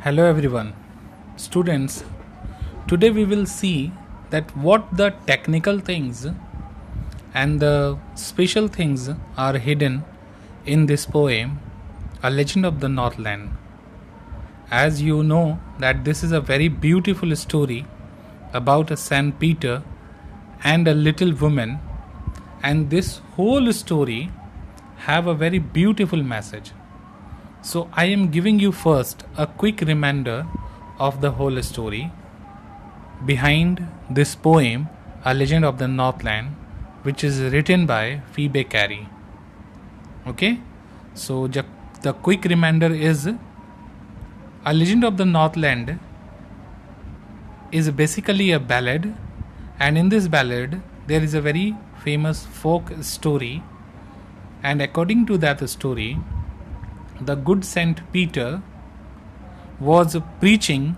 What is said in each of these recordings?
Hello everyone. Students, today we will see that what the technical things and the special things are hidden in this poem, A Legend of the Northland. As you know that this is a very beautiful story about a Saint Peter and a little woman, and this whole story have a very beautiful message. So I am giving you first a quick reminder of the whole story behind this poem, A Legend of the Northland, which is written by Phoebe Cary. Okay, so the quick reminder is A Legend of the Northland is basically a ballad, and in this ballad there is a very famous folk story, and according to that story, the good Saint Peter was preaching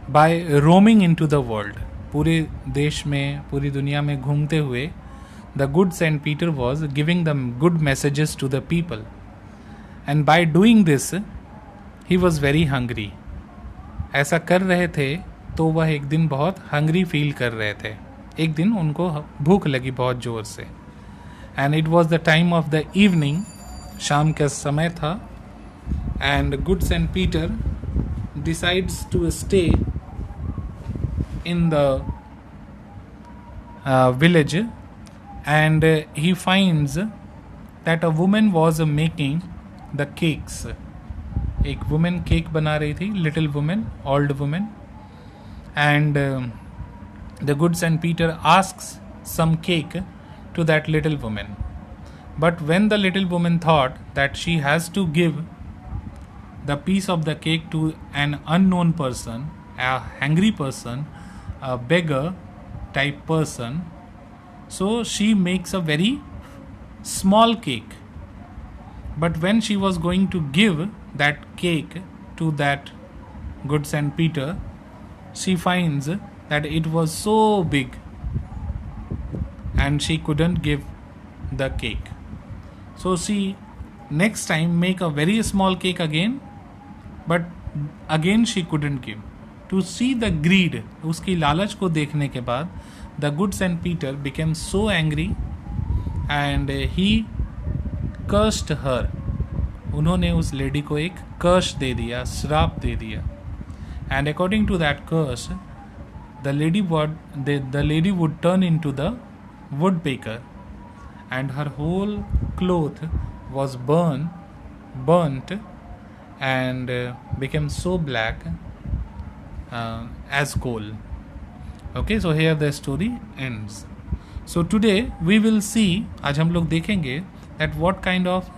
by roaming into the world. पूरे देश में, पूरी दुनिया में घूमते हुए the good Saint Peter was giving them good messages to the people. And by doing this, he was very hungry. ऐसा कर रहे थे तो वह एक दिन बहुत hungry feel कर रहे थे. एक दिन उनको भूख लगी बहुत जोर से. And it was the time of the evening, शाम का समय था, and good Saint Peter decides to stay in the village, and he finds that a woman was making the cakes. एक woman cake बना रही थी, little woman, old woman, and the good Saint Peter asks some cake to that little woman. But when the little woman thought that she has to give the piece of the cake to an unknown person, a hungry person, a beggar type person, so she makes a very small cake. But when she was going to give that cake to that good Saint Peter, she finds that it was so big and she couldn't give the cake. So she next time make a very small cake again, but again she couldn't give. To see the greed, उसकी लालच को देखने के बाद, the good Saint Peter became so angry and he cursed her. उन्होंने उस lady को एक कर्स दे दिया, श्राप दे दिया. And according to that curse, the lady would turn into the woodpecker, and her whole cloth was burnt and became so black as coal. Okay, so here the story ends. So today we will see, आज हम लोग देखेंगे that what kind of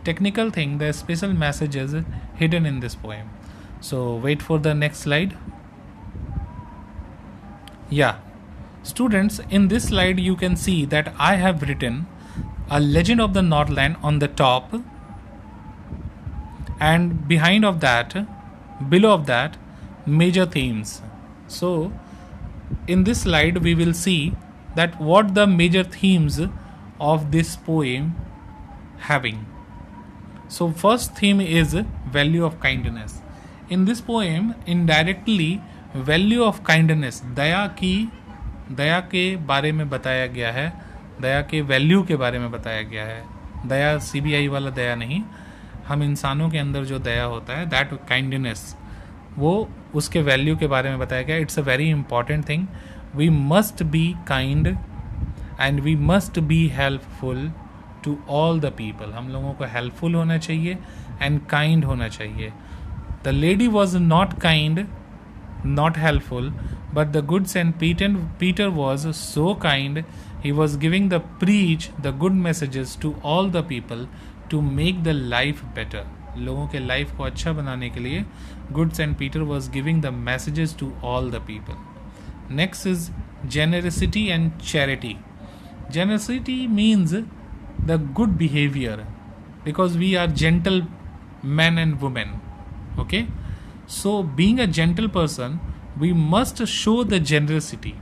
technical thing, the special messages hidden in this poem. So wait for the next slide. Yeah, students, in this slide you can see that I have written A Legend of the Northland on the top, and behind of that, below of that, major themes. So in this slide we will see that what the major themes of this poem having. So first theme is value of kindness. In this poem, indirectly value of kindness, दया के बारे में बताया गया है, दया के value के बारे में बताया गया है. दया CBI वाला दया नहीं, हम इंसानों के अंदर जो दया होता है, दैट काइंडनेस, वो उसके वैल्यू के बारे में बताया गया. It's a very important thing. We must be kind and we must be helpful to all the people. हम लोगों को हेल्पफुल होना चाहिए एंड काइंड होना चाहिए. The lady was not kind, not helpful, but the good Saint Peter was so kind. He was giving the good messages to all the people to make the life better. लोगों के life को अच्छा बनाने के लिए good Saint Peter was giving the messages to all the people. Next is generosity and charity. Generosity means the good behavior, because we are gentle men and women. Okay, so being a gentle person, we must show the generosity,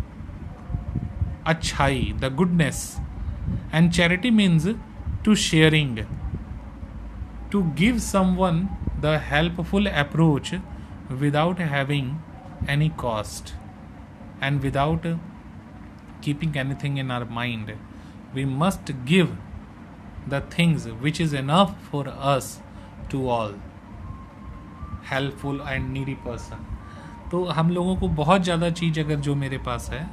अच्छाई, the goodness. And charity means to sharing, to give someone the helpful approach without having any cost and without keeping anything in our mind. We must give the things which is enough for us to all helpful and needy person. तो हम लोगों को बहुत ज़्यादा चीज़ अगर जो मेरे पास है,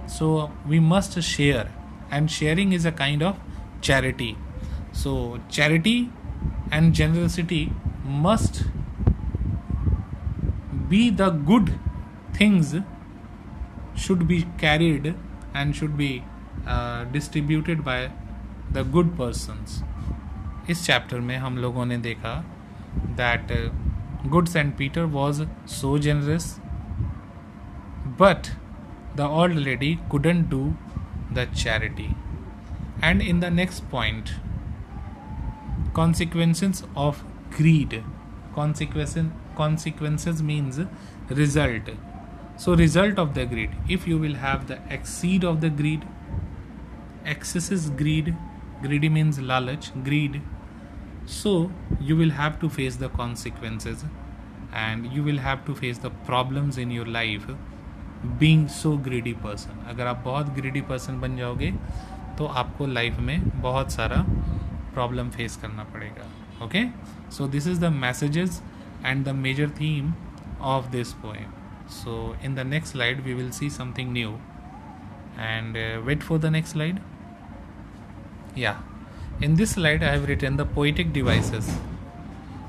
so we must share, and sharing is a kind of charity. So charity and generosity must be the good things should be carried and should be distributed by the good persons. इस chapter में हम लोगों ने देखा that good Saint Peter was so generous, but the old lady couldn't do the charity. And in the next point, consequences of greed. Consequences means result. So result of the greed, if you will have the exceed of the greed, excess is greed, greedy means lalach, greed, so you will have to face the consequences and you will have to face the problems in your life being so greedy person. अगर आप बहुत greedy person बन जाओगे तो आपको life में बहुत सारा प्रॉब्लम फेस करना पड़ेगा. Okay, so this is the messages and the major theme of this poem. So in the next slide we will see something new, and wait for the next slide. Yeah, in this slide I have written the poetic devices.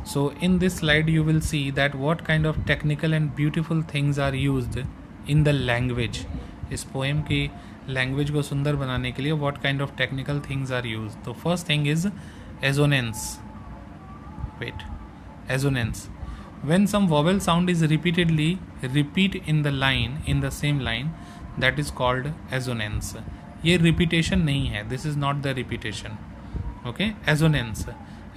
So in this slide you will see that what kind of technical and beautiful things are used in the language. इस poem की language को सुंदर बनाने के लिए what kind of technical things are used. तो first thing is assonance. Wait, assonance. When some vowel sound is repeatedly repeat in the line, in the same line, that is called assonance. ये repetition नहीं है. This is not the repetition. Okay, assonance.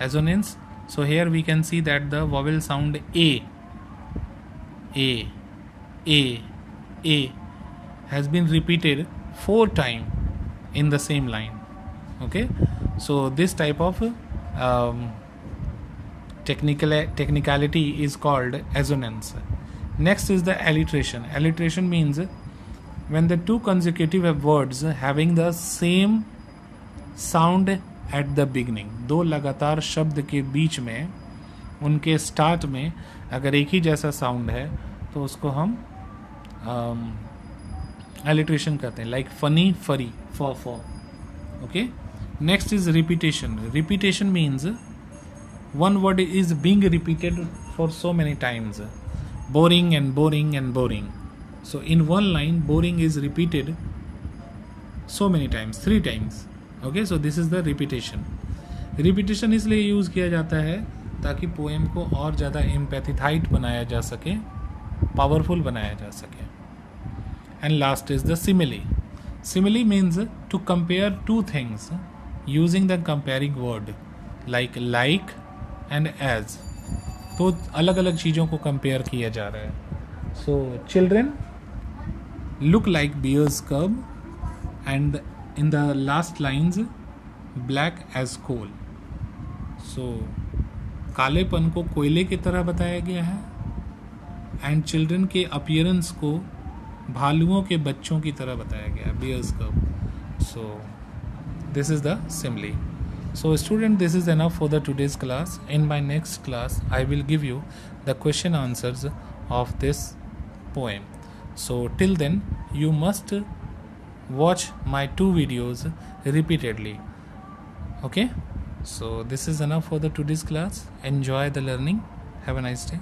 Assonance. So here we can see that the vowel sound a has been repeated 4 times in the same line. Okay, so this type of technicality is called assonance. Next is the alliteration. Alliteration means when the two consecutive words having the same sound at the beginning, दो लगातार शब्द के बीच में उनके start में अगर एक ही जैसा साउंड है तो उसको हम alliteration कहते हैं, like funny, furry, for. Okay, next is repetition. Repetition means one word is being repeated for so many times, boring and boring and boring. So in one line boring is repeated so many times, 3 times. Okay, so this is the repetition. Repetition इसलिए use किया जाता है ताकि poem को और ज़्यादा एम्पैथाइट बनाया जा सके, पावरफुल बनाया जा सके. And last is the simile. Simile means to compare two things using the comparing word like and as. तो अलग अलग चीज़ों को कंपेयर किया जा रहा है. So children look like bear's cub, and in the last lines black as coal. So कालेपन को कोयले की तरह बताया गया है, एंड चिल्ड्रन के अपीयरेंस को भालुओं के बच्चों की तरह बताया गया है, bear's cub. So this is the simile. So student, this is enough for the today's class. In my next class I will give you the question answers of this poem. So till then you must watch my 2 videos repeatedly. Okay, so this is enough for the today's class. Enjoy the learning. Have a nice day.